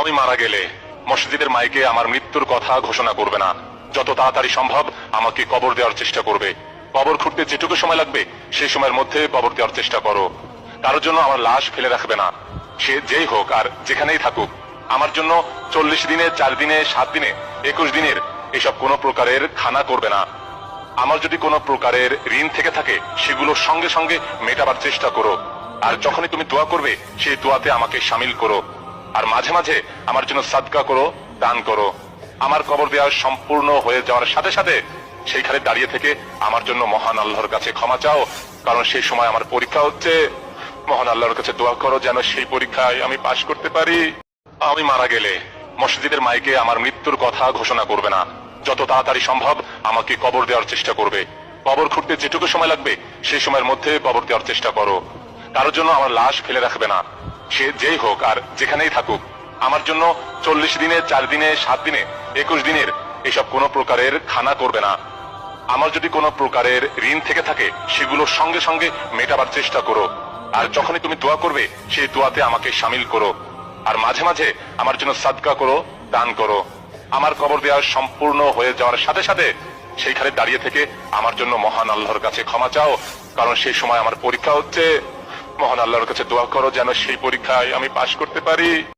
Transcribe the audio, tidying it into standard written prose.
আমি মারা গেলে মসজিদের মাইকে আমার মৃত্যুর কথা ঘোষণা করবে না, যত তাড়াতাড়ি সম্ভব আমাকে কবর দেওয়ার চেষ্টা করবে। কবর খুঁড়তে যেটুকু সময় লাগবে সেই সময়ের মধ্যে কবর দেওয়ার চেষ্টা করো। কারোর জন্য আমার লাশ ফেলে রাখবে না, সে যেই হোক আর যেখানেই থাকুক। আমার জন্য 40 দিনে, 4 দিনে, 7 দিনে, 21 দিনের এসব কোনো প্রকারের খানা করবে না। আমার যদি কোনো প্রকারের ঋণ থেকে থাকে সেগুলো সঙ্গে সঙ্গে মেটাবার চেষ্টা করো। আর যখনই তুমি দোয়া করবে সেই দোয়াতে আমাকে শামিল করো। আর মাঝে মাঝে আমার জন্য সাদকা করো, দান করো। আমার কবর দেওয়া সম্পূর্ণ হয়ে যাওয়ার সাথে সাথে সেইখানে দাঁড়িয়ে থেকে আমার জন্য মহান আল্লাহর কাছে ক্ষমা চাও, কারণ সেই সময় আমার পরীক্ষা হচ্ছে। মহান আল্লাহর কাছে দোয়া করো যেন সেই পরীক্ষায় আমি পাশ করতে পারি। আমি মারা গেলে মসজিদের মাইকে আমার মৃত্যুর কথা ঘোষণা করবে না, যত তাড়াতাড়ি সম্ভব আমাকে কবর দেওয়ার চেষ্টা করবে। কবর খুঁড়তে যেটুকু সময় লাগবে সেই সময়ের মধ্যে কবর দেওয়ার চেষ্টা করো। কারোর জন্য আমার লাশ ফেলে রাখবে না, সে যেই হোক আর যেখানেই থাকুক। আমার জন্য 40 দিনে, 4 দিনে, 7 দিনে, 21 দিনের এসব কোনো প্রকারের খানা করবে না। আমার যদি কোনো প্রকারের ঋণ থেকে থাকে সেগুলো সঙ্গে সঙ্গে মেটাবার চেষ্টা করো। আর যখনই তুমি দোয়া করবে সেই দোয়াতে আমাকে শামিল করো। আর মাঝে মাঝে আমার জন্য সাদকা করো, দান করো। আমার কবর দেওয়া সম্পূর্ণ হয়ে যাওয়ার সাথে সাথে সেইখানে দাঁড়িয়ে থেকে আমার জন্য মহান আল্লাহর কাছে ক্ষমা চাও, কারণ সেই সময় আমার পরীক্ষা হচ্ছে। মহান আল্লাহর কাছে দোয়া করো যেন সেই পরীক্ষায় আমি পাশ করতে পারি।